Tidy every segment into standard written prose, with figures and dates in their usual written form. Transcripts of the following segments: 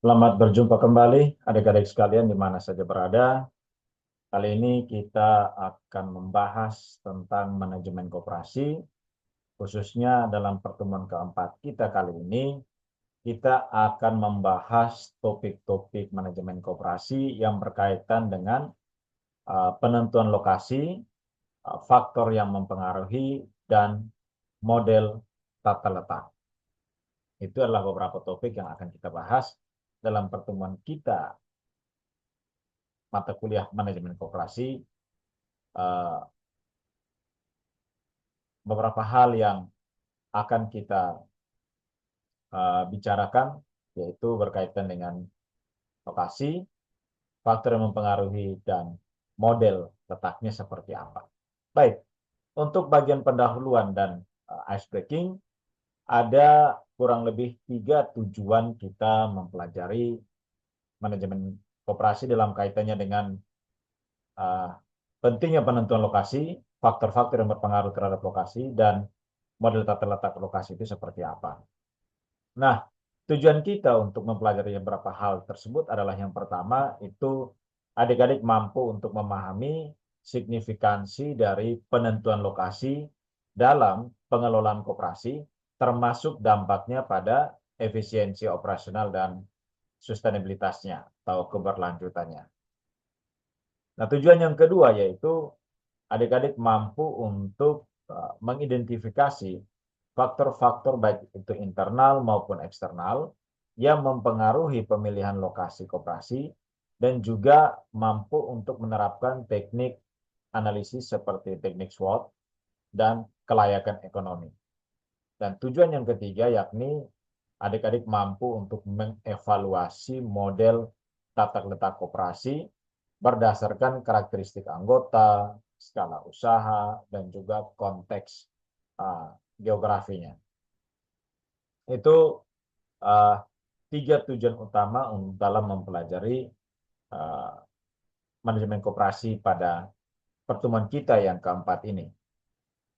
Selamat berjumpa kembali adik-adik sekalian di mana saja berada. Kali ini kita akan membahas tentang manajemen koperasi, khususnya dalam pertemuan keempat kita kali ini, kita akan membahas topik-topik manajemen koperasi yang berkaitan dengan penentuan lokasi, faktor yang mempengaruhi, dan model tata letak. Itu adalah beberapa topik yang akan kita bahas dalam pertemuan kita mata kuliah manajemen koperasi. Beberapa hal yang akan kita bicarakan yaitu berkaitan dengan lokasi, faktor yang mempengaruhi, dan model letaknya seperti apa. Baik, untuk bagian pendahuluan dan ice breaking, ada kurang lebih 3 tujuan kita mempelajari manajemen koperasi dalam kaitannya dengan pentingnya penentuan lokasi, faktor-faktor yang berpengaruh terhadap lokasi, dan model tata letak lokasi itu seperti apa. Nah, tujuan kita untuk mempelajari beberapa hal tersebut adalah yang pertama itu adik-adik mampu untuk memahami signifikansi dari penentuan lokasi dalam pengelolaan koperasi, termasuk dampaknya pada efisiensi operasional dan sustainabilitasnya atau keberlanjutannya. Nah, tujuan yang kedua yaitu adik-adik mampu untuk mengidentifikasi faktor-faktor baik itu internal maupun eksternal yang mempengaruhi pemilihan lokasi koperasi dan juga mampu untuk menerapkan teknik analisis seperti teknik SWOT dan kelayakan ekonomi. Dan tujuan yang ketiga yakni adik-adik mampu untuk mengevaluasi model tata letak koperasi berdasarkan karakteristik anggota, skala usaha, dan juga konteks geografinya. Itu uh, 3 tujuan utama dalam mempelajari uh, manajemen koperasi pada pertemuan kita yang keempat ini.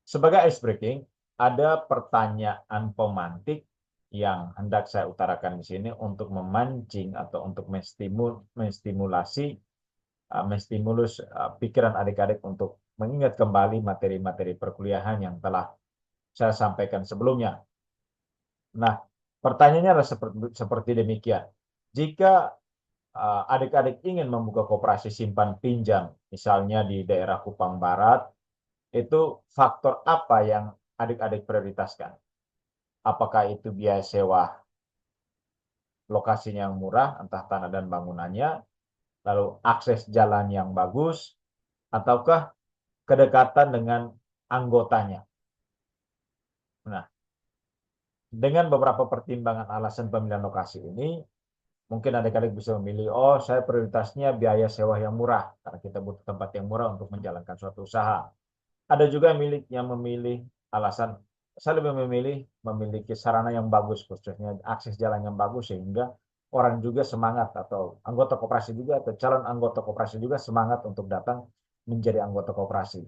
Sebagai ice breaking, ada pertanyaan pemantik yang hendak saya utarakan di sini untuk memancing atau untuk menstimulus pikiran adik-adik untuk mengingat kembali materi-materi perkuliahan yang telah saya sampaikan sebelumnya. Nah, pertanyaannya adalah seperti demikian. Jika adik-adik ingin membuka koperasi simpan pinjam, misalnya di daerah Kupang Barat, itu faktor apa yang adik-adik prioritaskan? Apakah itu biaya sewa lokasinya yang murah, entah tanah dan bangunannya, lalu akses jalan yang bagus, ataukah kedekatan dengan anggotanya? Nah, dengan beberapa pertimbangan alasan pemilihan lokasi ini, mungkin adik-adik bisa memilih, oh saya prioritasnya biaya sewa yang murah, karena kita butuh tempat yang murah untuk menjalankan suatu usaha. Ada juga yang memilih alasan, saya lebih memilih memiliki sarana yang bagus, khususnya akses jalan yang bagus, sehingga orang juga semangat, atau anggota koperasi juga, atau calon anggota koperasi juga semangat untuk datang menjadi anggota koperasi.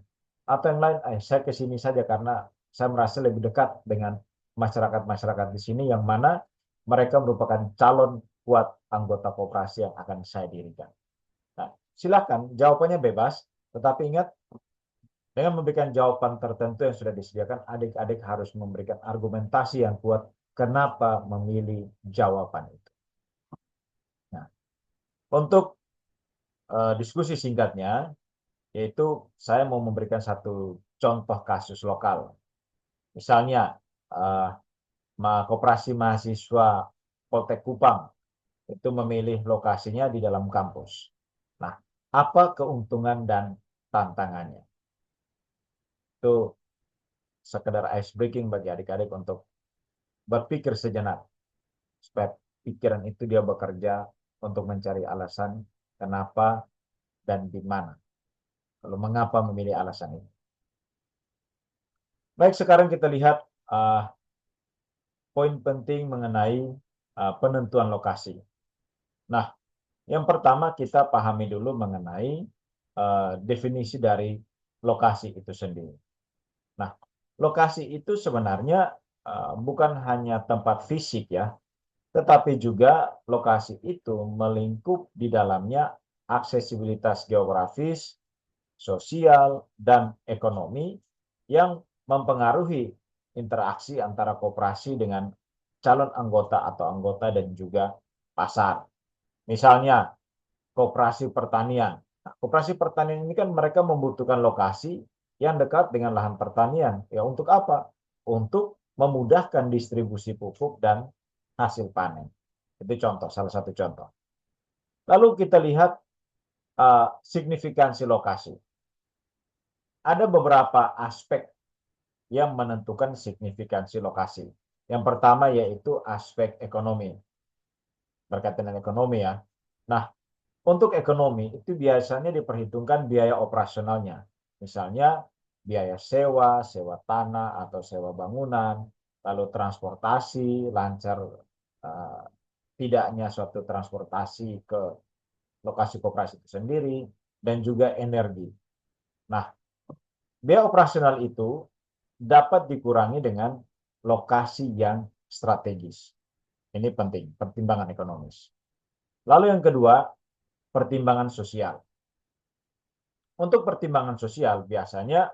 Atau yang lain, saya ke sini saja karena saya merasa lebih dekat dengan masyarakat-masyarakat di sini, yang mana mereka merupakan calon kuat anggota koperasi yang akan saya dirikan. Nah, silakan, jawabannya bebas, tetapi ingat, dengan memberikan jawaban tertentu yang sudah disediakan, adik-adik harus memberikan argumentasi yang kuat kenapa memilih jawaban itu. Nah, untuk diskusi singkatnya, yaitu saya mau memberikan satu contoh kasus lokal. Misalnya, koperasi mahasiswa Poltek Kupang itu memilih lokasinya di dalam kampus. Nah, apa keuntungan dan tantangannya? Itu sekedar ice breaking bagi adik-adik untuk berpikir sejenak, supaya pikiran itu dia bekerja untuk mencari alasan kenapa dan di mana. Lalu mengapa memilih alasan ini. Baik, sekarang kita lihat poin penting mengenai penentuan lokasi. Nah, yang pertama kita pahami dulu mengenai definisi dari lokasi itu sendiri. Nah, lokasi itu sebenarnya bukan hanya tempat fisik ya, tetapi juga lokasi itu melingkup di dalamnya aksesibilitas geografis, sosial, dan ekonomi yang mempengaruhi interaksi antara koperasi dengan calon anggota atau anggota dan juga pasar. Misalnya, koperasi pertanian. Nah, koperasi pertanian ini kan mereka membutuhkan lokasi yang dekat dengan lahan pertanian. Ya, untuk apa? Untuk memudahkan distribusi pupuk dan hasil panen. Itu contoh, salah satu contoh. Lalu kita lihat signifikansi lokasi. Ada beberapa aspek yang menentukan signifikansi lokasi. Yang pertama yaitu aspek ekonomi. Berkaitan dengan ekonomi ya. Nah, untuk ekonomi itu biasanya diperhitungkan biaya operasionalnya. Misalnya biaya sewa, sewa tanah atau sewa bangunan, lalu transportasi, lancar tidaknya suatu transportasi ke lokasi koperasi itu sendiri, dan juga energi. Nah, biaya operasional itu dapat dikurangi dengan lokasi yang strategis. Ini penting, pertimbangan ekonomis. Lalu yang kedua, pertimbangan sosial. Untuk pertimbangan sosial, biasanya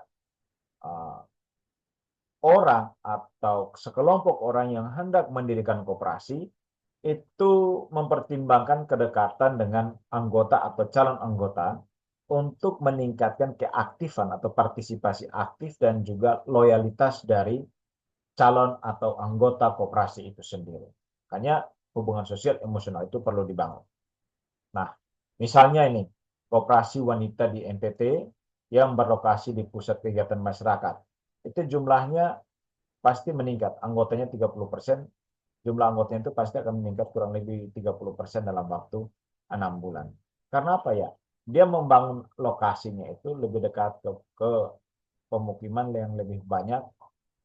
orang atau sekelompok orang yang hendak mendirikan koperasi itu mempertimbangkan kedekatan dengan anggota atau calon anggota untuk meningkatkan keaktifan atau partisipasi aktif dan juga loyalitas dari calon atau anggota koperasi itu sendiri. Makanya hubungan sosial emosional itu perlu dibangun. Nah, misalnya ini, koperasi wanita di NTT yang berlokasi di pusat kegiatan masyarakat. Itu jumlahnya pasti meningkat, anggotanya 30%, jumlah anggotanya itu pasti akan meningkat kurang lebih 30% dalam waktu 6 bulan. Karena apa ya? Dia membangun lokasinya itu lebih dekat ke pemukiman yang lebih banyak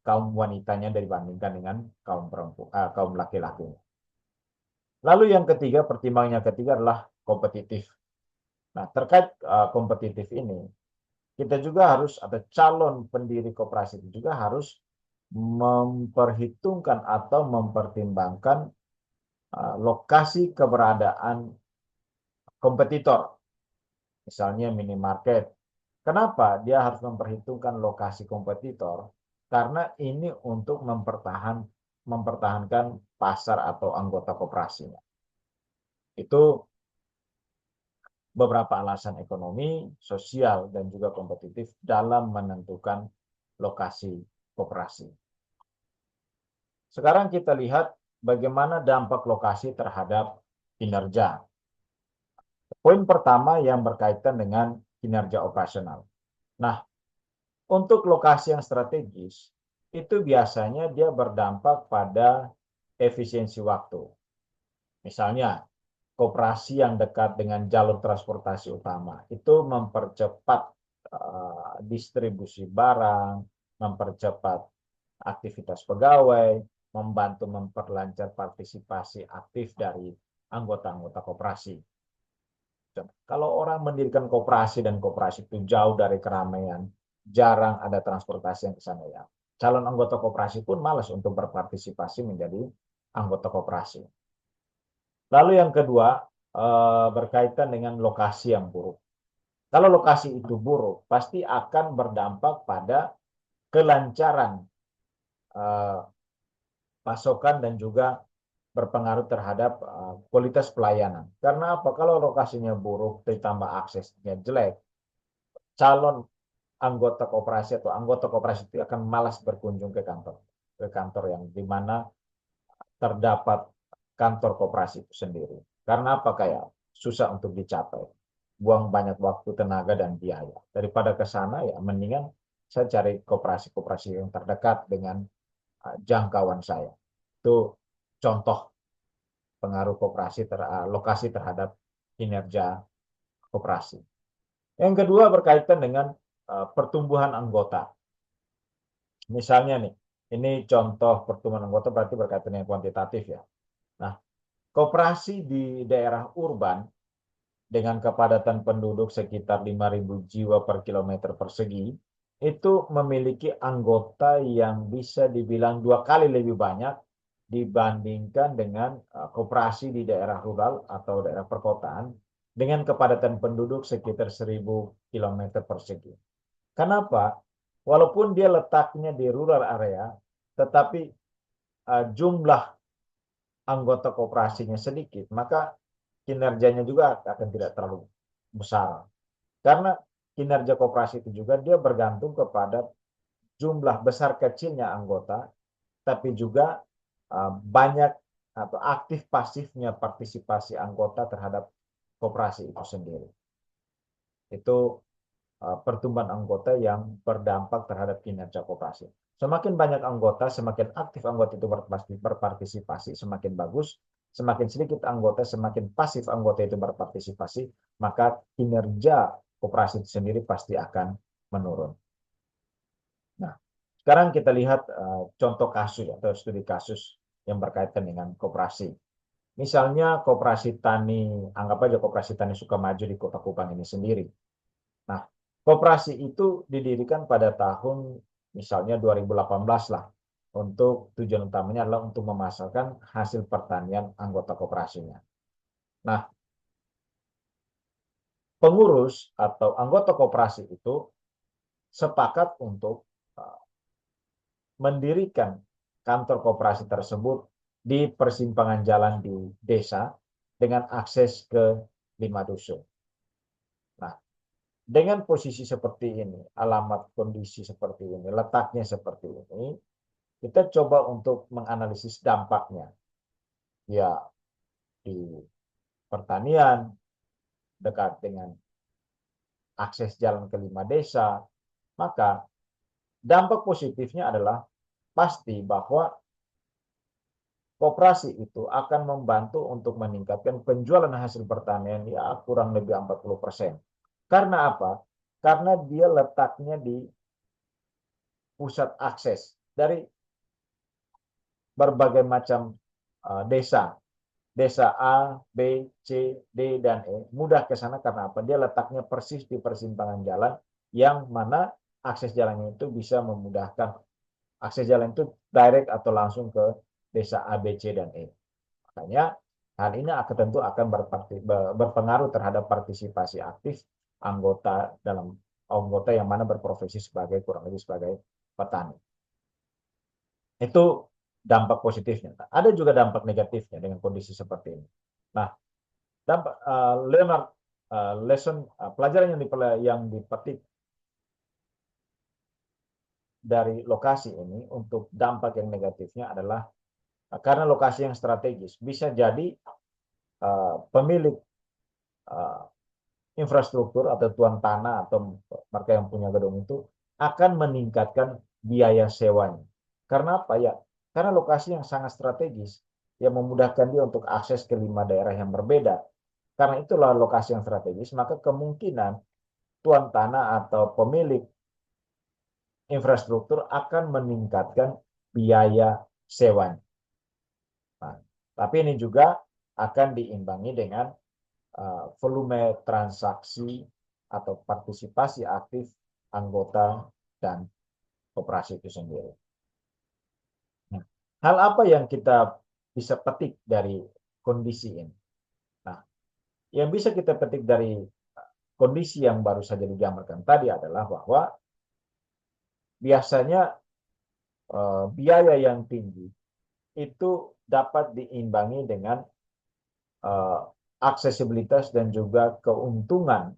kaum wanitanya dibandingkan dengan kaum laki-laki. Lalu yang ketiga, pertimbangannya ketiga adalah kompetitif. Nah, terkait kompetitif ini, kita juga harus, atau calon pendiri koperasi itu juga harus memperhitungkan atau mempertimbangkan lokasi keberadaan kompetitor, misalnya minimarket. Kenapa dia harus memperhitungkan lokasi kompetitor? Karena ini untuk mempertahankan pasar atau anggota koperasinya. Itu beberapa alasan ekonomi, sosial, dan juga kompetitif dalam menentukan lokasi koperasi. Sekarang kita lihat bagaimana dampak lokasi terhadap kinerja. Poin pertama yang berkaitan dengan kinerja operasional. Nah, untuk lokasi yang strategis, itu biasanya dia berdampak pada efisiensi waktu. Misalnya, koperasi yang dekat dengan jalur transportasi utama itu mempercepat distribusi barang, mempercepat aktivitas pegawai, membantu memperlancar partisipasi aktif dari anggota-anggota koperasi. Kalau orang mendirikan koperasi dan koperasi itu jauh dari keramaian, jarang ada transportasi yang ke sana ya. Calon anggota koperasi pun malas untuk berpartisipasi menjadi anggota koperasi. Lalu yang kedua, berkaitan dengan lokasi yang buruk. Kalau lokasi itu buruk, pasti akan berdampak pada kelancaran pasokan dan juga berpengaruh terhadap kualitas pelayanan. Karena apa? Kalau lokasinya buruk, ditambah aksesnya jelek, calon anggota koperasi atau anggota koperasi itu akan malas berkunjung ke kantor yang dimana terdapat kantor koperasi itu sendiri. Karena apa? Kayak susah untuk dicapai, buang banyak waktu, tenaga, dan biaya. Daripada ke sana ya mendingan saya cari koperasi-koperasi yang terdekat dengan jangkauan saya. Itu contoh pengaruh lokasi terhadap kinerja koperasi. Yang kedua berkaitan dengan pertumbuhan anggota. Misalnya nih, ini contoh pertumbuhan anggota berarti berkaitan dengan kuantitatif ya. Nah, koperasi di daerah urban dengan kepadatan penduduk sekitar 5.000 jiwa per kilometer persegi, itu memiliki anggota yang bisa dibilang 2 kali lebih banyak dibandingkan dengan koperasi di daerah rural atau daerah perkotaan dengan kepadatan penduduk sekitar 1000 km persegi. Kenapa? Walaupun dia letaknya di rural area, tetapi jumlah anggota koperasinya sedikit, maka kinerjanya juga akan tidak terlalu besar. Karena kinerja koperasi itu juga dia bergantung kepada jumlah besar kecilnya anggota, tapi juga banyak atau aktif pasifnya partisipasi anggota terhadap koperasi itu sendiri. Itu pertumbuhan anggota yang berdampak terhadap kinerja koperasi. Semakin banyak anggota, semakin aktif anggota itu berpartisipasi, semakin bagus. Semakin sedikit anggota, semakin pasif anggota itu berpartisipasi, maka kinerja koperasi itu sendiri pasti akan menurun. Nah, sekarang kita lihat contoh kasus atau studi kasus yang berkaitan dengan koperasi. Misalnya koperasi tani, anggap aja koperasi tani Sukamaju di Kota Kupang ini sendiri. Nah, koperasi itu didirikan pada tahun misalnya 2018 lah. Untuk tujuan utamanya adalah untuk memasarkan hasil pertanian anggota koperasinya. Nah, pengurus atau anggota koperasi itu sepakat untuk mendirikan kantor koperasi tersebut di persimpangan jalan di desa dengan akses ke 5 dusun. Nah, dengan posisi seperti ini, alamat kondisi seperti ini, letaknya seperti ini, kita coba untuk menganalisis dampaknya. Ya, di pertanian, dekat dengan akses jalan ke 5 desa, maka dampak positifnya adalah pasti bahwa koperasi itu akan membantu untuk meningkatkan penjualan hasil pertanian ya kurang lebih 40%. Karena apa? Karena dia letaknya di pusat akses dari berbagai macam desa. Desa A, B, C, D, dan E. Mudah ke sana karena apa? Dia letaknya persis di persimpangan jalan yang mana akses jalannya itu bisa memudahkan. Akses jalan itu direct atau langsung ke desa A, B, C, dan E. Makanya hal ini tentu akan berpengaruh terhadap partisipasi aktif anggota dalam anggota yang mana berprofesi sebagai kurang lebih sebagai petani. Itu dampak positifnya. Ada juga dampak negatifnya dengan kondisi seperti ini. Nah, dampak pelajaran yang dipetik dari lokasi ini untuk dampak yang negatifnya adalah karena lokasi yang strategis bisa jadi pemilik infrastruktur atau tuan tanah atau mereka yang punya gedung itu akan meningkatkan biaya sewanya. Karena apa ya? Karena lokasi yang sangat strategis yang memudahkan dia untuk akses ke 5 daerah yang berbeda. Karena itulah lokasi yang strategis, maka kemungkinan tuan tanah atau pemilik infrastruktur akan meningkatkan biaya sewanya. Nah, tapi ini juga akan diimbangi dengan volume transaksi atau partisipasi aktif anggota dan koperasi itu sendiri. Nah, hal apa yang kita bisa petik dari kondisi ini? Nah, yang bisa kita petik dari kondisi yang baru saja digambarkan tadi adalah bahwa biasanya biaya yang tinggi itu dapat diimbangi dengan aksesibilitas dan juga keuntungan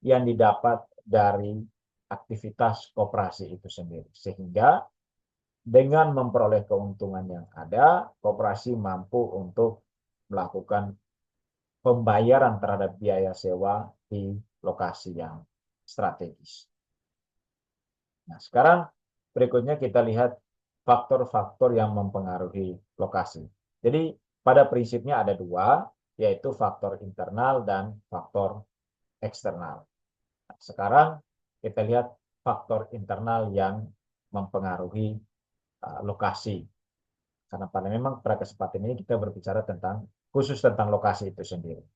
yang didapat dari aktivitas koperasi itu sendiri. Sehingga dengan memperoleh keuntungan yang ada, koperasi mampu untuk melakukan pembayaran terhadap biaya sewa di lokasi yang strategis. Nah, sekarang berikutnya kita lihat faktor-faktor yang mempengaruhi lokasi. Jadi pada prinsipnya ada dua, yaitu faktor internal dan faktor eksternal. Nah, sekarang kita lihat faktor internal yang mempengaruhi lokasi. Karena memang pada kesempatan ini kita berbicara khusus tentang lokasi itu sendiri.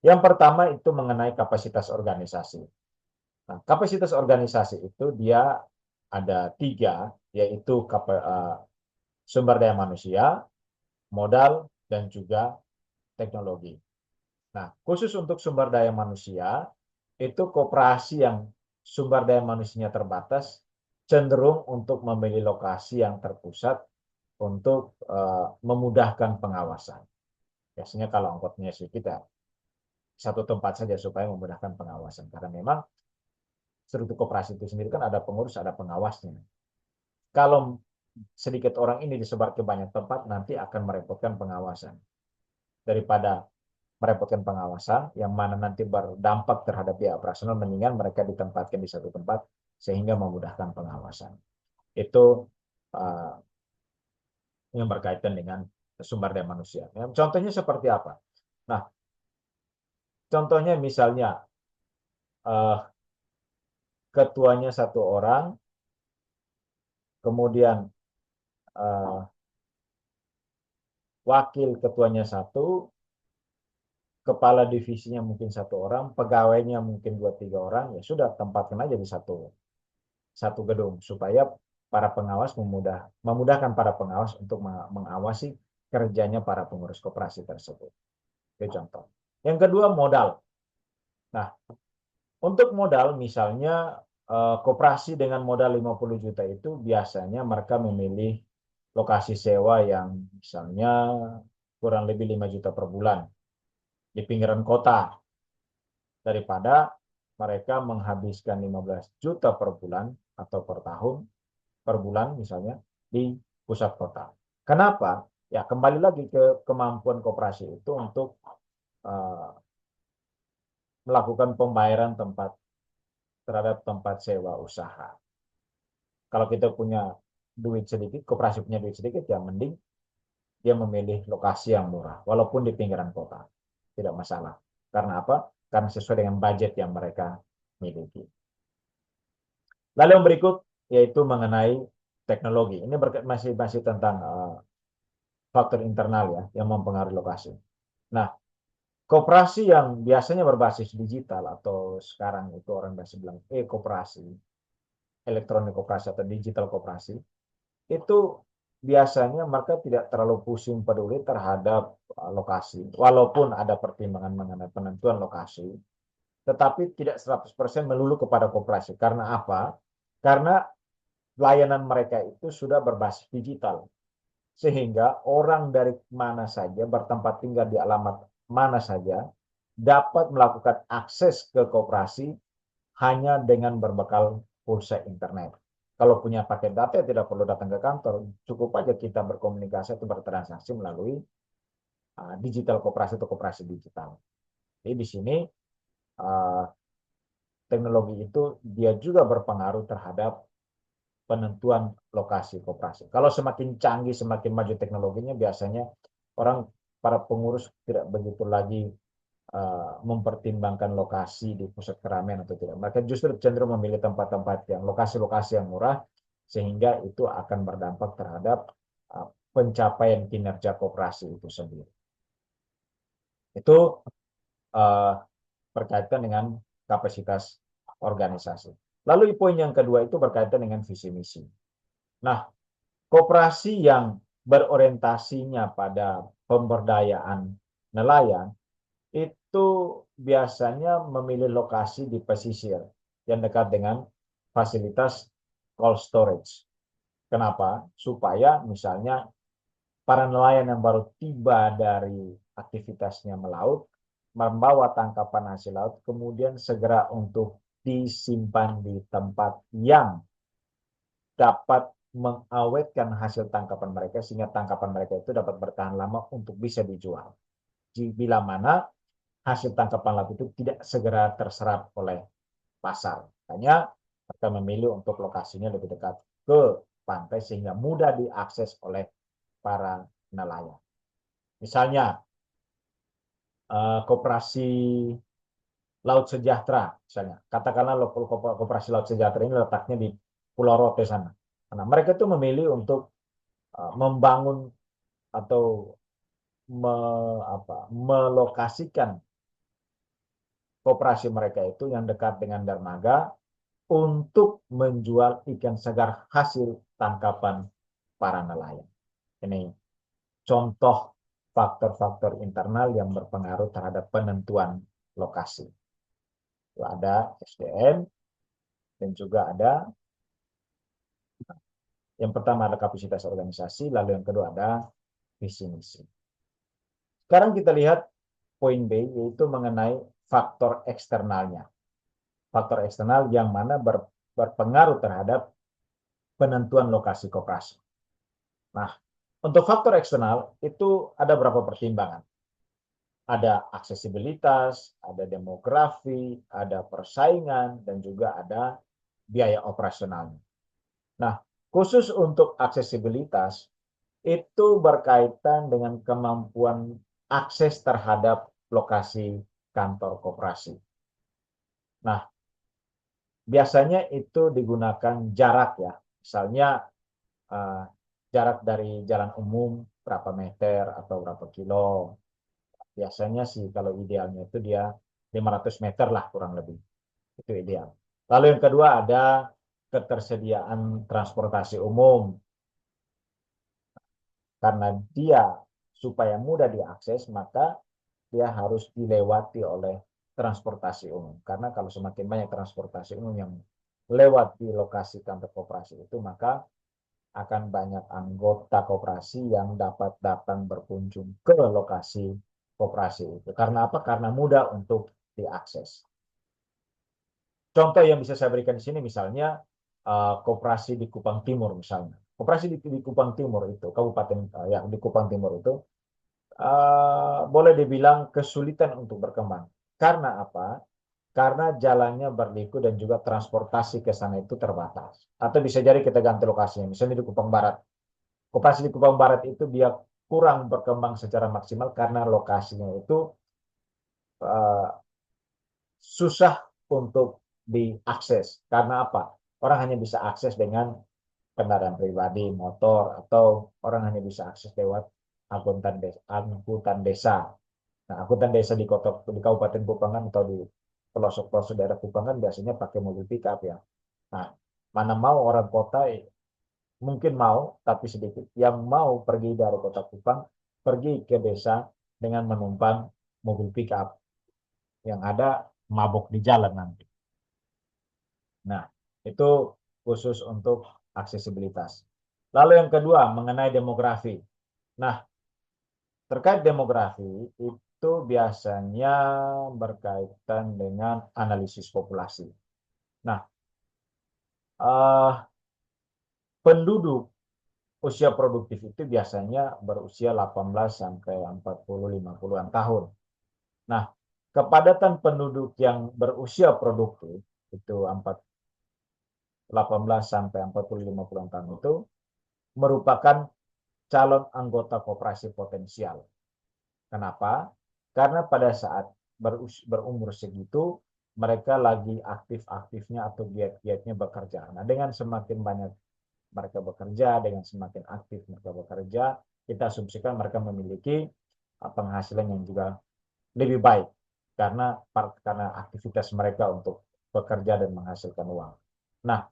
Yang pertama itu mengenai kapasitas organisasi. Nah, kapasitas organisasi itu dia ada 3, yaitu sumber daya manusia, modal, dan juga teknologi. Nah, khusus untuk sumber daya manusia, itu koperasi yang sumber daya manusianya terbatas, cenderung untuk memilih lokasi yang terpusat untuk memudahkan pengawasan. Biasanya kalau angkotnya sedikit ya, satu tempat saja supaya memudahkan pengawasan. Karena memang struktur koperasi itu sendiri kan ada pengurus, ada pengawasnya. Kalau sedikit orang ini disebar ke banyak tempat, nanti akan merepotkan pengawasan. Daripada merepotkan pengawasan, yang mana nanti berdampak terhadap biaya operasional, mendingan mereka ditempatkan di satu tempat, sehingga memudahkan pengawasan. Itu yang berkaitan dengan sumber daya manusia. Contohnya seperti apa? Nah, contohnya misalnya, ketuanya satu orang, kemudian wakil ketuanya satu, kepala divisinya mungkin satu orang, pegawainya mungkin 2-3 orang, ya sudah tempatkan aja di satu gedung supaya para pengawas memudahkan para pengawas untuk mengawasi kerjanya para pengurus koperasi tersebut. Itu contoh. Yang kedua, modal. Nah, untuk modal misalnya koperasi dengan modal 50 juta itu biasanya mereka memilih lokasi sewa yang misalnya kurang lebih 5 juta per bulan di pinggiran kota, daripada mereka menghabiskan 15 juta per bulan atau per tahun, per bulan misalnya, di pusat kota. Kenapa? Ya, kembali lagi ke kemampuan koperasi itu untuk melakukan pembayaran terhadap tempat sewa usaha. Kalau kita punya duit sedikit, koperasi punya duit sedikit, ya mending dia memilih lokasi yang murah, walaupun di pinggiran kota. Tidak masalah. Karena apa? Karena sesuai dengan budget yang mereka miliki. Lalu yang berikut yaitu mengenai teknologi. Ini masih tentang faktor internal ya yang mempengaruhi lokasi. Nah, koperasi yang biasanya berbasis digital atau sekarang itu orang biasa bilang koperasi, elektronik koperasi atau digital koperasi, itu biasanya mereka tidak terlalu pusing peduli terhadap lokasi. Walaupun ada pertimbangan mengenai penentuan lokasi, tetapi tidak 100% melulu kepada koperasi. Karena apa? Karena layanan mereka itu sudah berbasis digital. Sehingga orang dari mana saja, bertempat tinggal di alamat mana saja, dapat melakukan akses ke koperasi hanya dengan berbekal pulsa internet. Kalau punya paket data tidak perlu datang ke kantor, cukup aja kita berkomunikasi atau bertransaksi melalui digital koperasi atau koperasi digital. Jadi di sini teknologi itu dia juga berpengaruh terhadap penentuan lokasi koperasi. Kalau semakin canggih, semakin maju teknologinya, biasanya para pengurus tidak begitu lagi mempertimbangkan lokasi di pusat keramaian atau tidak. Mereka justru cenderung memilih tempat-tempat yang lokasi-lokasi yang murah, sehingga itu akan berdampak terhadap pencapaian kinerja koperasi itu sendiri. Itu berkaitan dengan kapasitas organisasi. Lalu poin yang kedua itu berkaitan dengan visi misi. Nah, koperasi yang berorientasinya pada pemberdayaan nelayan itu biasanya memilih lokasi di pesisir yang dekat dengan fasilitas cold storage. Kenapa? Supaya misalnya para nelayan yang baru tiba dari aktivitasnya melaut, membawa tangkapan hasil laut, kemudian segera untuk disimpan di tempat yang dapat mengawetkan hasil tangkapan mereka, sehingga tangkapan mereka itu dapat bertahan lama untuk bisa dijual. Bila mana hasil tangkapan laut itu tidak segera terserap oleh pasar. Hanya mereka memilih untuk lokasinya lebih dekat ke pantai sehingga mudah diakses oleh para nelayan. Misalnya koperasi Laut Sejahtera, misalnya. Katakanlah koperasi Laut Sejahtera ini letaknya di Pulau Rote sana. Nah, mereka itu memilih untuk membangun atau melokasikan koperasi mereka itu yang dekat dengan dermaga untuk menjual ikan segar hasil tangkapan para nelayan. Ini contoh faktor-faktor internal yang berpengaruh terhadap penentuan lokasi. Ada SDM dan juga ada yang pertama ada kapasitas organisasi, lalu yang kedua ada visi misi. Sekarang kita lihat poin B, yaitu mengenai faktor eksternalnya. Faktor eksternal yang mana berpengaruh terhadap penentuan lokasi koperasi. Nah, untuk faktor eksternal itu ada beberapa pertimbangan. Ada aksesibilitas, ada demografi, ada persaingan, dan juga ada biaya operasionalnya. Nah, khusus untuk aksesibilitas, itu berkaitan dengan kemampuan akses terhadap lokasi kantor koperasi. Nah, biasanya itu digunakan jarak ya. Misalnya jarak dari jalan umum berapa meter atau berapa kilo. Biasanya sih kalau idealnya itu dia 500 meter lah kurang lebih. Itu ideal. Lalu yang kedua ada ketersediaan transportasi umum. Karena dia supaya mudah diakses, maka dia harus dilewati oleh transportasi umum. Karena kalau semakin banyak transportasi umum yang lewat di lokasi kantor koperasi itu, maka akan banyak anggota koperasi yang dapat datang berkunjung ke lokasi koperasi itu. Karena apa? Karena mudah untuk diakses. Contoh yang bisa saya berikan di sini misalnya koperasi di Kupang Timur misalnya. Koperasi di Kupang Timur itu, kabupaten yang di Kupang Timur itu boleh dibilang kesulitan untuk berkembang. Karena apa? Karena jalannya berliku dan juga transportasi ke sana itu terbatas. Atau bisa jadi kita ganti lokasinya, misalnya di Kupang Barat. Koperasi di Kupang Barat itu dia kurang berkembang secara maksimal karena lokasinya itu uh, susah untuk diakses. Karena apa? Orang hanya bisa akses dengan kendaraan pribadi, motor, atau orang hanya bisa akses lewat angkutan desa. Nah, angkutan desa di Kabupaten Kupangan atau di pelosok-pelosok daerah Kupangan biasanya pakai mobil pickup ya. Nah, mana mau orang kota mungkin mau, tapi sedikit. Yang mau pergi dari kota Kupang, pergi ke desa dengan menumpang mobil pickup yang ada mabuk di jalan nanti. Nah, itu khusus untuk aksesibilitas. Lalu yang kedua, mengenai demografi. Nah, terkait demografi, itu biasanya berkaitan dengan analisis populasi. Nah, penduduk usia produktif itu biasanya berusia 18 sampai 40-50-an tahun. Nah, kepadatan penduduk yang berusia produktif itu 18 sampai 40-50 tahun itu merupakan calon anggota koperasi potensial. Kenapa? Karena pada saat berumur segitu mereka lagi aktif-aktifnya atau giat-giatnya bekerja. Nah, dengan semakin banyak mereka bekerja, dengan semakin aktif mereka bekerja, kita asumsikan mereka memiliki penghasilan yang juga lebih baik karena aktivitas mereka untuk bekerja dan menghasilkan uang. Nah,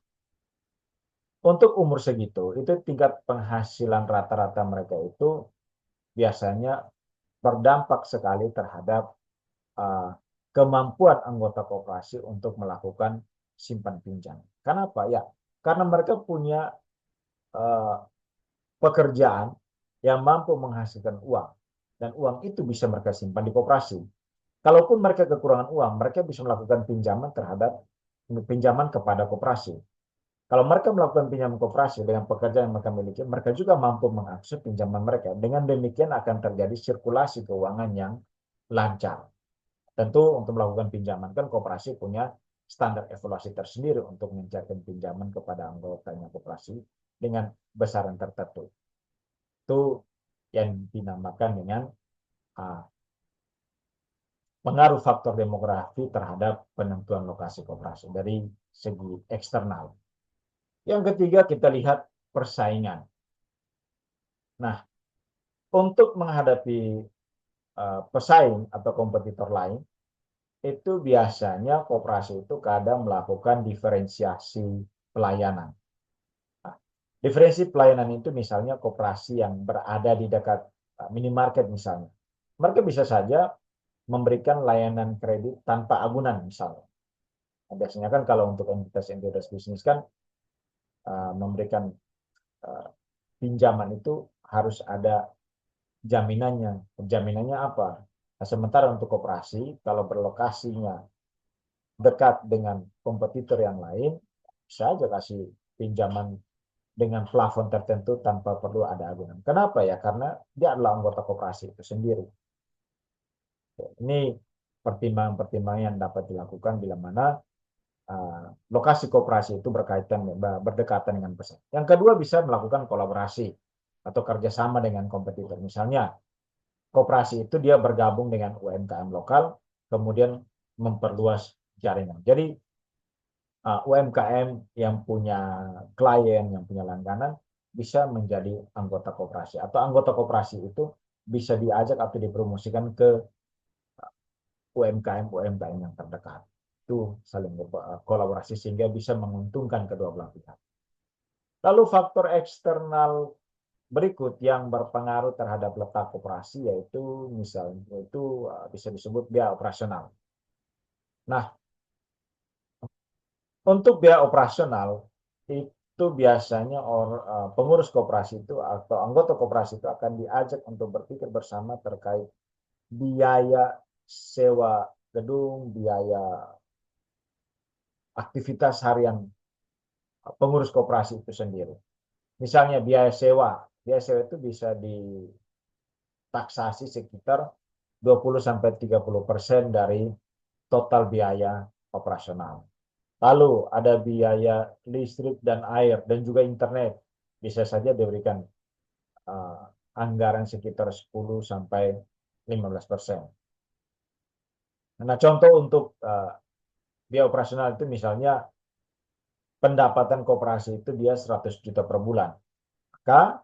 untuk umur segitu, itu tingkat penghasilan rata-rata mereka itu biasanya berdampak sekali terhadap kemampuan anggota koperasi untuk melakukan simpan pinjam. Kenapa? Ya, karena mereka punya pekerjaan yang mampu menghasilkan uang. Dan uang itu bisa mereka simpan di koperasi. Kalaupun mereka kekurangan uang, mereka bisa melakukan pinjaman kepada koperasi. Kalau mereka melakukan pinjaman koperasi dengan pekerjaan yang mereka miliki, mereka juga mampu mengakses pinjaman mereka. Dengan demikian akan terjadi sirkulasi keuangan yang lancar. Tentu untuk melakukan pinjaman kan koperasi punya standar evaluasi tersendiri untuk mencairkan pinjaman kepada anggotanya koperasi dengan besaran tertentu. Itu yang dinamakan dengan pengaruh faktor demografi terhadap penentuan lokasi koperasi dari segi eksternal. Yang ketiga kita lihat persaingan. Nah, untuk menghadapi pesaing atau kompetitor lain, itu biasanya koperasi itu kadang melakukan diferensiasi pelayanan. Nah, Diferensi pelayanan itu misalnya koperasi yang berada di dekat minimarket misalnya. Mereka bisa saja memberikan layanan kredit tanpa agunan misalnya. Nah, biasanya kan kalau untuk entitas bisnis kan memberikan pinjaman itu harus ada jaminannya. Jaminannya apa? Nah, sementara untuk koperasi, kalau berlokasinya dekat dengan kompetitor yang lain, bisa aja kasih pinjaman dengan plafon tertentu tanpa perlu ada agunan. Kenapa ya? Karena dia adalah anggota koperasi itu sendiri. Ini pertimbangan-pertimbangan yang dapat dilakukan bila mana lokasi koperasi itu berdekatan dengan pesaing. Yang kedua, bisa melakukan kolaborasi atau kerjasama dengan kompetitor. Misalnya, koperasi itu dia bergabung dengan UMKM lokal, kemudian memperluas jaringan. Jadi UMKM yang punya klien, yang punya langganan, bisa menjadi anggota koperasi. Atau anggota koperasi itu bisa diajak atau dipromosikan ke UMKM yang terdekat. Itu saling kolaborasi sehingga bisa menguntungkan kedua belah pihak. Lalu faktor eksternal berikut yang berpengaruh terhadap letak koperasi yaitu misalnya itu bisa disebut biaya operasional. Nah, untuk biaya operasional itu biasanya pengurus koperasi itu atau anggota koperasi itu akan diajak untuk berpikir bersama terkait biaya sewa gedung, biaya aktivitas harian pengurus koperasi itu sendiri. Misalnya biaya sewa itu bisa ditaksasi sekitar 20-30% dari total biaya operasional. Lalu ada biaya listrik dan air dan juga internet. Bisa saja diberikan anggaran sekitar 10-15%. Nah, contoh untuk biaya operasional itu misalnya pendapatan koperasi itu dia 100 juta per bulan. Maka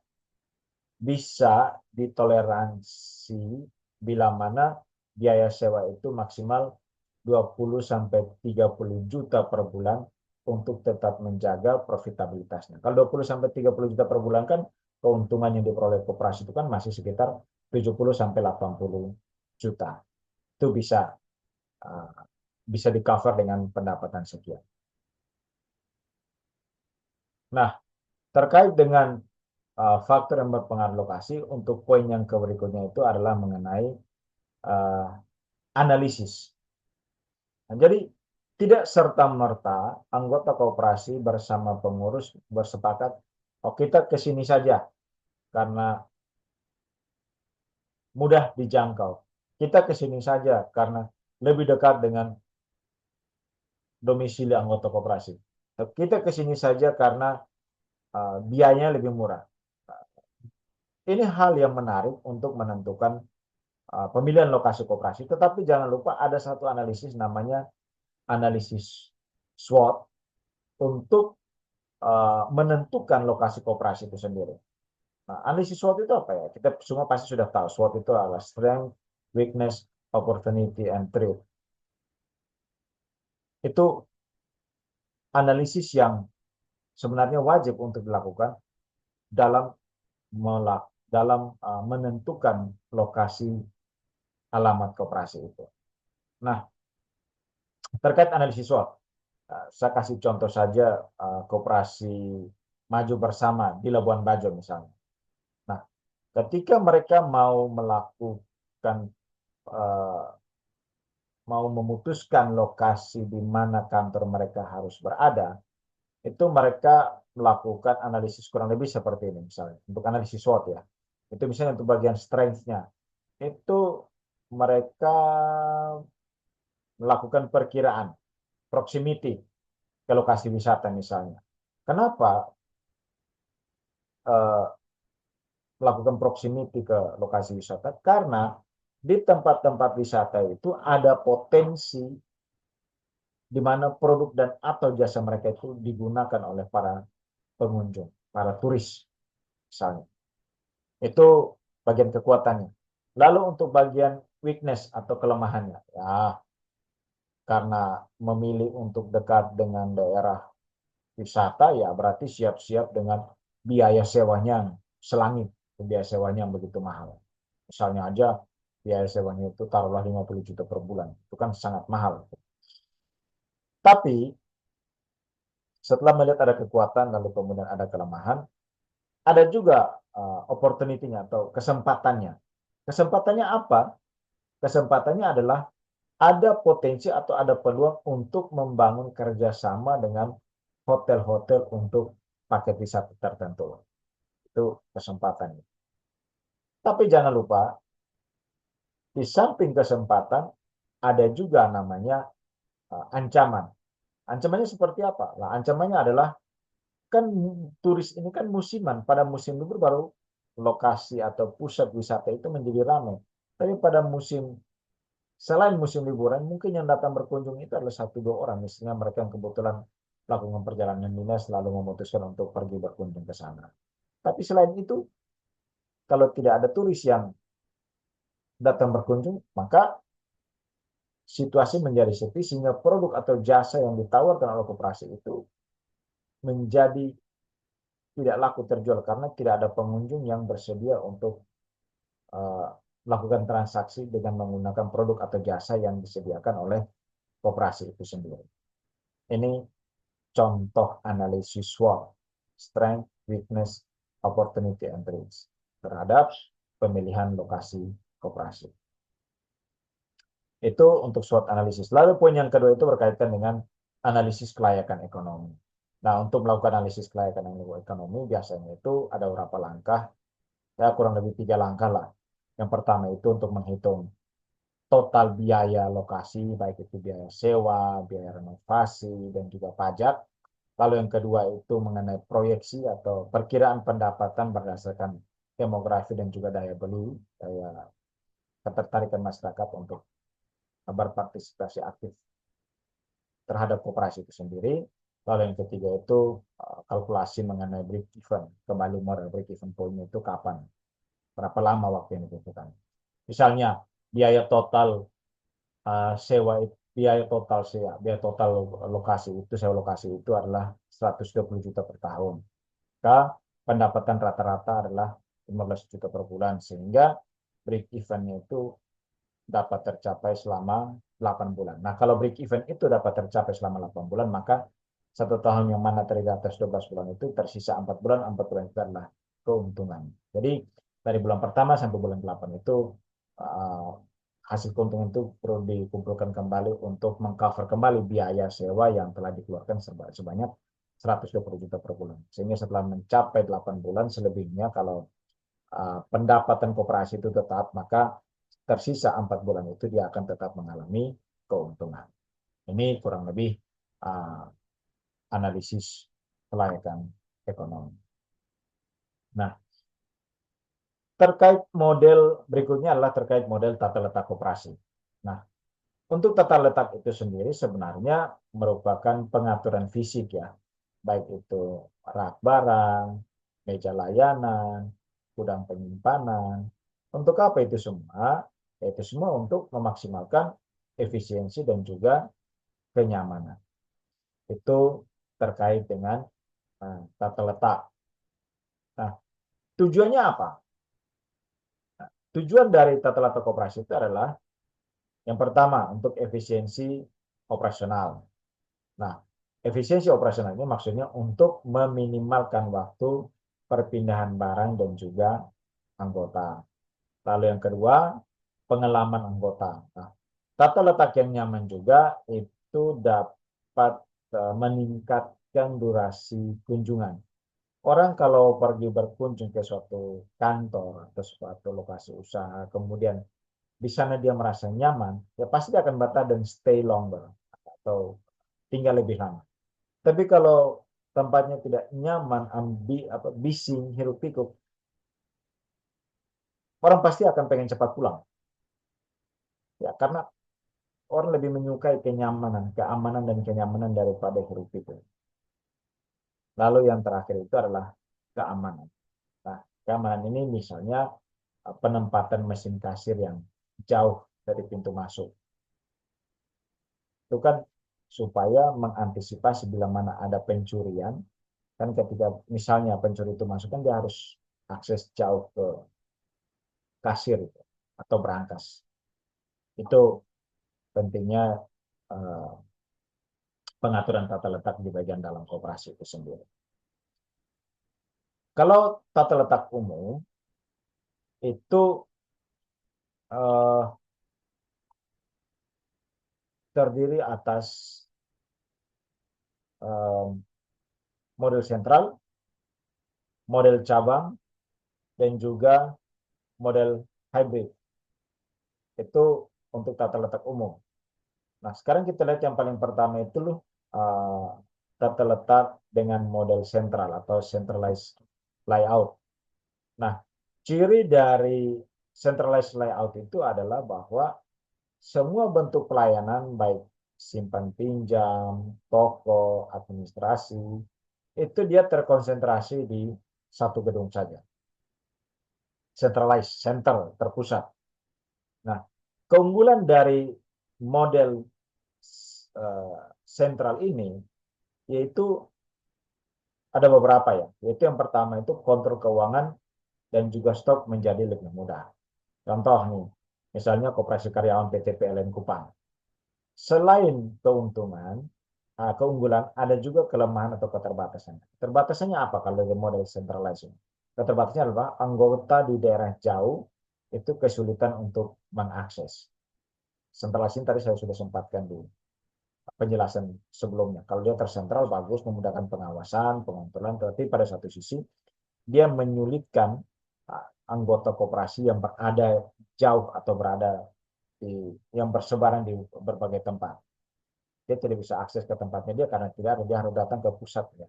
bisa ditoleransi bila mana biaya sewa itu maksimal 20-30 juta per bulan untuk tetap menjaga profitabilitasnya. Kalau 20-30 juta per bulan kan keuntungan yang diperoleh koperasi itu kan masih sekitar 70-80 juta. Itu bisa di cover dengan pendapatan sekian. Nah, terkait dengan faktor yang berpengaruh lokasi, untuk poin yang berikutnya itu adalah mengenai analisis. Nah, jadi tidak serta-merta anggota koperasi bersama pengurus bersepakat, oh kita ke sini saja karena mudah dijangkau. Kita ke sini saja karena lebih dekat dengan domisili anggota koperasi. Kita ke sini saja karena biayanya lebih murah. Ini hal yang menarik untuk menentukan pemilihan lokasi koperasi. Tetapi jangan lupa ada satu analisis namanya analisis SWOT untuk menentukan lokasi koperasi itu sendiri. Nah, analisis SWOT itu apa ya? Kita semua pasti sudah tahu. SWOT itu adalah strength, weakness, opportunity, and threat. Itu analisis yang sebenarnya wajib untuk dilakukan dalam menentukan lokasi alamat koperasi itu. Nah, terkait analisis SWOT, saya kasih contoh saja koperasi Maju Bersama di Labuan Bajo misalnya. Nah, ketika mereka mau memutuskan lokasi di mana kantor mereka harus berada, itu mereka melakukan analisis kurang lebih seperti ini misalnya. Untuk analisis SWOT ya. Itu misalnya untuk bagian strength-nya. Itu mereka melakukan perkiraan proximity ke lokasi wisata misalnya. Kenapa melakukan proximity ke lokasi wisata? Karena di tempat-tempat wisata itu ada potensi di mana produk dan atau jasa mereka itu digunakan oleh para pengunjung, para turis misalnya. Itu bagian kekuatannya. Lalu untuk bagian weakness atau kelemahannya, ya karena memilih untuk dekat dengan daerah wisata, ya berarti siap-siap dengan biaya sewanya selangit, biaya sewanya yang begitu mahal. Misalnya aja biaya sewanya itu taruhlah 50 juta per bulan, itu kan sangat mahal. Tapi setelah melihat ada kekuatan lalu kemudian ada kelemahan, ada juga opportunity-nya atau kesempatannya. Kesempatannya apa? Kesempatannya adalah ada potensi atau ada peluang untuk membangun kerjasama dengan hotel-hotel untuk paket wisata tertentu. Itu kesempatannya. Tapi jangan lupa, di samping kesempatan, ada juga namanya ancaman. Ancamannya seperti apa? Nah, ancamannya adalah, kan turis ini kan musiman. Pada musim libur baru lokasi atau pusat wisata itu menjadi ramai. Tapi pada selain musim liburan, mungkin yang datang berkunjung itu adalah 1-2 orang. Misalnya mereka yang kebetulan melakukan perjalanan dinas lalu memutuskan untuk pergi berkunjung ke sana. Tapi selain itu, kalau tidak ada turis yang datang berkunjung, maka situasi menjadi sepi sehingga produk atau jasa yang ditawarkan oleh koperasi itu menjadi tidak laku terjual karena tidak ada pengunjung yang bersedia untuk melakukan transaksi dengan menggunakan produk atau jasa yang disediakan oleh koperasi itu sendiri. Ini contoh analisis SWOT, strength, weakness, opportunity, and risk terhadap pemilihan lokasi koperasi. Itu untuk SWOT analisis. Lalu poin yang kedua itu berkaitan dengan analisis kelayakan ekonomi. Nah, untuk melakukan analisis kelayakan ekonomi biasanya itu ada beberapa langkah, ya kurang lebih 3 langkah lah. Yang pertama itu untuk menghitung total biaya lokasi, baik itu biaya sewa, biaya renovasi, dan juga pajak. Lalu yang kedua itu mengenai proyeksi atau perkiraan pendapatan berdasarkan demografi dan juga daya beli, daya ketertarikan masyarakat untuk berpartisipasi aktif terhadap koperasi itu sendiri. Lalu yang ketiga itu kalkulasi mengenai break even, kembali modal break even point itu kapan, berapa lama waktu yang dibutuhkan. Misalnya biaya total biaya total lokasi itu, sewa lokasi itu adalah 120 juta per tahun. Maka pendapatan rata-rata adalah 15 juta per bulan, sehingga break even-nya itu dapat tercapai selama 8 bulan. Nah, kalau break even itu dapat tercapai selama 8 bulan, maka 1 tahun yang mana terdiri atas 12 bulan itu tersisa 4 bulan, 4 bulan itu adalah keuntungan. Jadi dari bulan pertama sampai bulan 8 itu hasil keuntungan itu perlu dikumpulkan kembali untuk mengcover kembali biaya sewa yang telah dikeluarkan sebanyak 120 juta per bulan. Sehingga setelah mencapai 8 bulan selebihnya, kalau pendapatan koperasi itu tetap, maka tersisa 4 bulan itu dia akan tetap mengalami keuntungan. Ini kurang lebih analisis kelayakan ekonomi. Nah, terkait model berikutnya adalah terkait model tata letak koperasi. Nah, untuk tata letak itu sendiri sebenarnya merupakan pengaturan fisik ya, baik itu rak barang, meja layanan, gudang penyimpanan. Untuk apa itu semua? Itu semua untuk memaksimalkan efisiensi dan juga kenyamanan. Itu terkait dengan tata letak. Nah, tujuannya apa? Nah, tujuan dari tata letak koperasi itu adalah yang pertama untuk efisiensi operasional. Nah, efisiensi operasional ini maksudnya untuk meminimalkan waktu perpindahan barang dan juga anggota. Lalu yang kedua, pengalaman anggota. Nah, tata letak yang nyaman juga itu dapat meningkatkan durasi kunjungan. Orang kalau pergi berkunjung ke suatu kantor atau suatu lokasi usaha, kemudian di sana dia merasa nyaman, ya pasti dia akan betah dan stay longer atau tinggal lebih lama. Tapi kalau tempatnya tidak nyaman, bising, hiruk pikuk, orang pasti akan pengen cepat pulang. Ya, karena orang lebih menyukai kenyamanan, keamanan dan kenyamanan daripada hiruk pikuk. Lalu yang terakhir itu adalah keamanan. Nah, keamanan ini misalnya penempatan mesin kasir yang jauh dari pintu masuk. Itu kan supaya mengantisipasi bila mana ada pencurian, Kan ketika misalnya pencuri itu masuk kan dia harus akses jauh ke kasir atau berangkas. Itu pentingnya pengaturan tata letak di bagian dalam koperasi itu sendiri. Kalau tata letak umum itu terdiri atas model sentral, model cabang, dan juga model hybrid. Itu untuk tata letak umum. Nah, sekarang kita lihat yang paling pertama itu loh, tata letak dengan model sentral atau centralized layout. Nah, ciri dari centralized layout itu adalah bahwa semua bentuk pelayanan baik simpan pinjam, toko, administrasi, itu dia terkonsentrasi di satu gedung saja. Centralized, center, terpusat. Nah, keunggulan dari model sentral ini yaitu ada beberapa ya. Yaitu yang pertama itu kontrol keuangan dan juga stok menjadi lebih mudah. Contoh nih, misalnya Koperasi Karyawan PT PLN Kupang. Selain keuntungan, keunggulan, ada juga kelemahan atau keterbatasan. Keterbatasannya apa kalau dari model centralized? Keterbatasannya adalah anggota di daerah jauh itu kesulitan untuk mengakses. Centralized tadi saya sudah sempatkan di penjelasan sebelumnya. Kalau dia tersentral bagus, memudahkan pengawasan, pengontrolan, tetapi pada satu sisi dia menyulitkan anggota koperasi yang berada jauh atau berada yang bersebaran di berbagai tempat. Dia tidak bisa akses ke tempatnya dia karena tidak ada, dia harus datang ke pusatnya.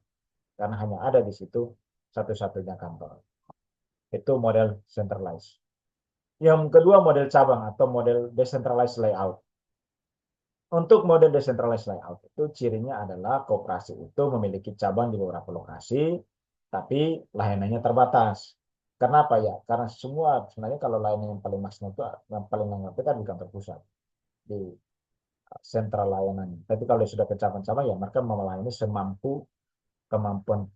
Karena hanya ada di situ satu-satunya kantor. Itu model centralized. Yang kedua model cabang atau model decentralized layout. Untuk model decentralized layout itu cirinya adalah koperasi itu memiliki cabang di beberapa lokasi, tapi layanannya terbatas. Kenapa ya? Karena semua sebenarnya kalau layanan yang paling maksimal itu yang paling lengkap itu kan di kantor pusat, di sentral layanan. Tapi kalau sudah ke cabang-cabang ya mereka melayani semampu kemampuan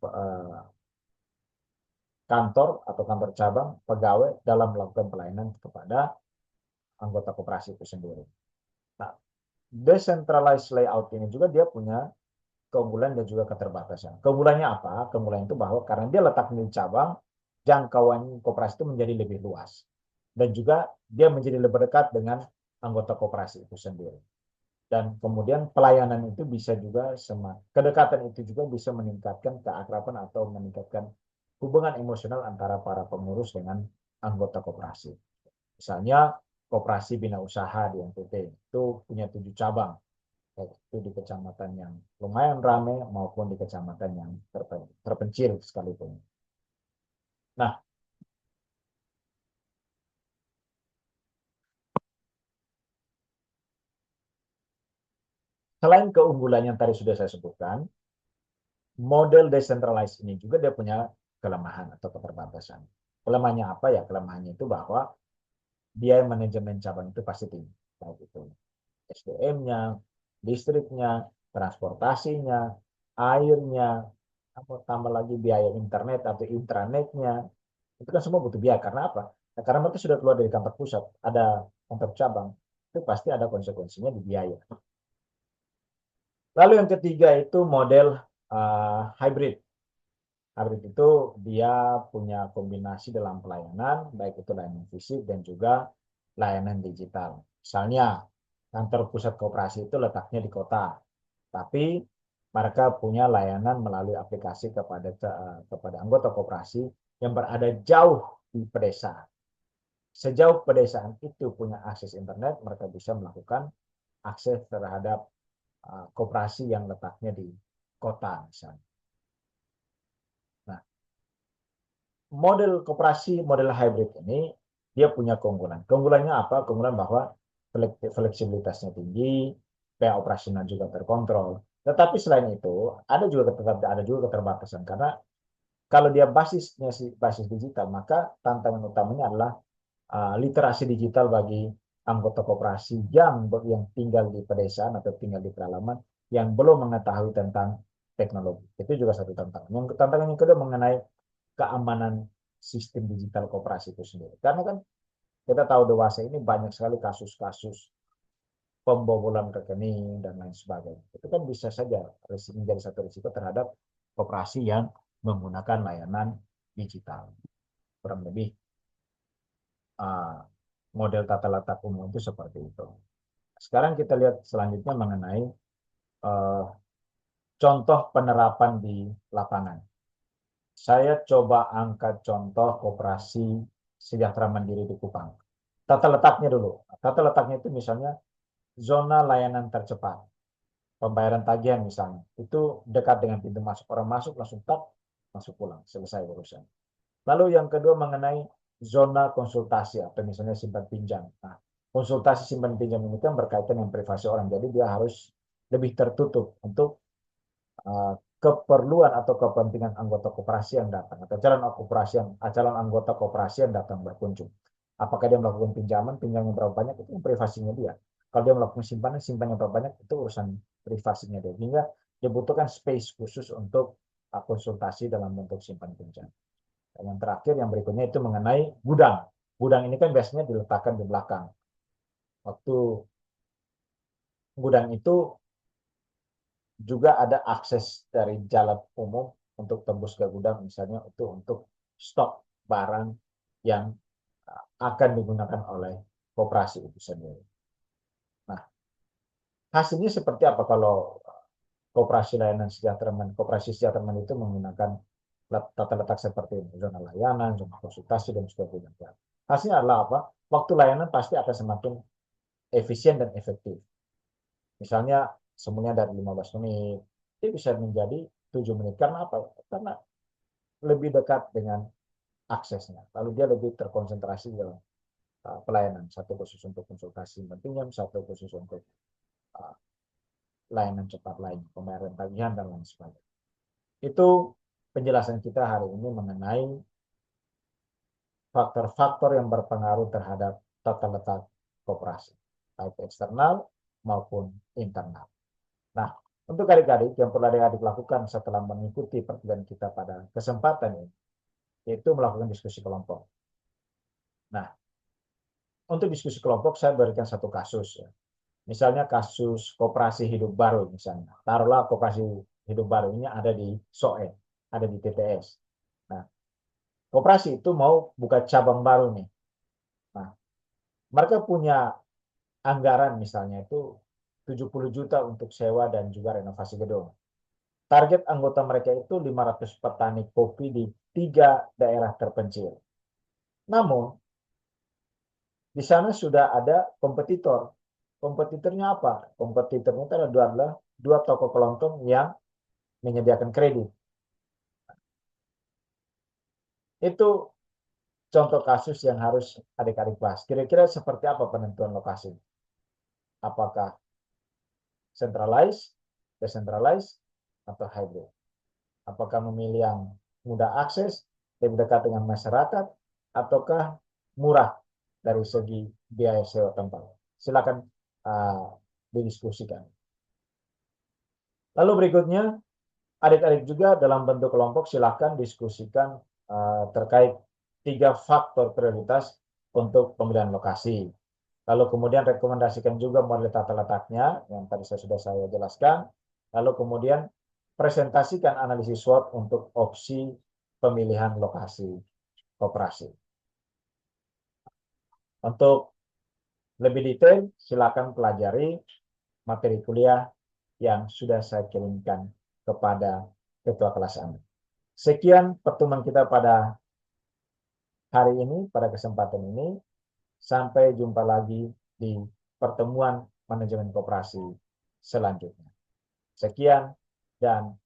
kantor atau kantor cabang pegawai dalam melakukan pelayanan kepada anggota koperasi itu sendiri. Nah, decentralized layout ini juga dia punya keunggulan dan juga keterbatasan. Keunggulannya apa? Keunggulan itu bahwa karena dia letaknya di cabang, jangkauan koperasi itu menjadi lebih luas. Dan juga dia menjadi lebih dekat dengan anggota koperasi itu sendiri. Dan kemudian pelayanan itu bisa juga kedekatan itu juga bisa meningkatkan keakraban atau meningkatkan hubungan emosional antara para pengurus dengan anggota koperasi. Misalnya Koperasi Bina Usaha di NTT itu punya 7 cabang, yaitu di kecamatan yang lumayan ramai maupun di kecamatan yang terpencil sekalipun. Nah, selain keunggulan yang tadi sudah saya sebutkan, model decentralized ini juga dia punya kelemahan atau keterbatasan. Kelemahannya apa ya? Kelemahannya itu bahwa biaya manajemen cabang itu pasti tinggi. Baik itu SDM-nya, listriknya, transportasinya, airnya, tambah lagi biaya internet atau intranetnya. Itu kan semua butuh biaya. Karena apa? Nah, karena mereka sudah keluar dari kantor pusat, ada kantor cabang, itu pasti ada konsekuensinya di biaya. Lalu yang ketiga itu model hybrid. Hybrid itu dia punya kombinasi dalam pelayanan, baik itu layanan fisik dan juga layanan digital. Misalnya, kantor pusat koperasi itu letaknya di kota, tapi mereka punya layanan melalui aplikasi kepada anggota koperasi yang berada jauh di pedesaan. Sejauh pedesaan itu punya akses internet, mereka bisa melakukan akses terhadap koperasi yang letaknya di kota misalnya. Nah, model koperasi, model hybrid ini dia punya keunggulan. Keunggulannya apa? Keunggulan bahwa fleksibilitasnya tinggi, biaya operasional juga terkontrol. Tetapi selain itu, ada juga keterbatasan karena kalau dia basisnya basis digital, maka tantangan utamanya adalah literasi digital bagi anggota koperasi yang tinggal di pedesaan atau tinggal di pedalaman yang belum mengetahui tentang teknologi. Itu juga satu tantangan. Yang tantangan yang kedua mengenai keamanan sistem digital koperasi itu sendiri. Karena kan kita tahu dewasa ini banyak sekali kasus-kasus pembobolan rekening dan lain sebagainya. Itu kan bisa saja menjadi satu risiko terhadap koperasi yang menggunakan layanan digital. Kurang lebih model tata letak umum itu seperti itu. Sekarang kita lihat selanjutnya mengenai contoh penerapan di lapangan. Saya coba angkat contoh koperasi sejahtera mandiri di Kupang. Tata letaknya dulu. Tata letaknya itu misalnya zona layanan tercepat. Pembayaran tagihan misalnya. Itu dekat dengan pintu masuk. Orang masuk langsung tak, masuk pulang. Selesai urusan. Lalu yang kedua mengenai zona konsultasi atau misalnya simpan pinjam. Nah, konsultasi simpan pinjam ini kan berkaitan dengan privasi orang. Jadi dia harus lebih tertutup untuk keperluan atau kepentingan anggota koperasi yang datang atau calon anggota koperasi yang datang berkunjung. Apakah dia melakukan pinjaman berapa banyak itu privasinya dia. Kalau dia melakukan simpannya berapa banyak itu urusan privasinya dia. Hingga dibutuhkan space khusus untuk konsultasi dalam bentuk simpan pinjam. Dan yang terakhir yang berikutnya itu mengenai gudang. Gudang ini kan biasanya diletakkan di belakang. Waktu gudang itu juga ada akses dari jalan umum untuk tembus ke gudang misalnya untuk stok barang yang akan digunakan oleh koperasi itu sendiri. Nah, hasilnya seperti apa kalau koperasi sejahtera itu menggunakan tata letak seperti ini, zona layanan, zona konsultasi dan sebagainya. Hasilnya adalah apa? Waktu layanan pasti akan semakin efisien dan efektif. Misalnya semuanya dari 15 menit, itu bisa menjadi 7 menit. Karena apa? Karena lebih dekat dengan aksesnya. Lalu dia lebih terkonsentrasi dalam pelayanan. Satu khusus untuk konsultasi pinjam, satu khusus untuk layanan cepat lain, pembayaran tagihan dan lain sebagainya. Itu penjelasan kita hari ini mengenai faktor-faktor yang berpengaruh terhadap tata letak koperasi, baik eksternal maupun internal. Nah, untuk adik-adik yang perlu adik-adik lakukan setelah mengikuti perkuliahan kita pada kesempatan ini, yaitu melakukan diskusi kelompok. Nah, untuk diskusi kelompok saya berikan satu kasus. Ya. Misalnya kasus koperasi hidup baru misalnya. Taruhlah koperasi hidup baru ini ada di SOE, ada di TTS. Nah, koperasi itu mau buka cabang baru nih. Nah, mereka punya anggaran misalnya itu 70 juta untuk sewa dan juga renovasi gedung. Target anggota mereka itu 500 petani kopi di 3 daerah terpencil. Namun, di sana sudah ada kompetitor. Kompetitornya apa? Kompetitornya itu adalah 2 toko kelontong yang menyediakan kredit. Itu contoh kasus yang harus adik-adik bahas. Kira-kira seperti apa penentuan lokasi? Apakah centralized, decentralized, atau hybrid? Apakah memilih yang mudah akses, lebih dekat dengan masyarakat, ataukah murah dari segi biaya sewa tempat? Silakan didiskusikan. Lalu berikutnya, adik-adik juga dalam bentuk kelompok silakan diskusikan terkait 3 faktor prioritas untuk pemilihan lokasi. Lalu kemudian rekomendasikan juga model tata letaknya yang tadi sudah saya jelaskan. Lalu kemudian presentasikan analisis SWOT untuk opsi pemilihan lokasi koperasi. Untuk lebih detail, silakan pelajari materi kuliah yang sudah saya kirimkan kepada ketua kelas Anda. Sekian pertemuan kita pada hari ini, pada kesempatan ini. Sampai jumpa lagi di pertemuan manajemen koperasi selanjutnya. Sekian dan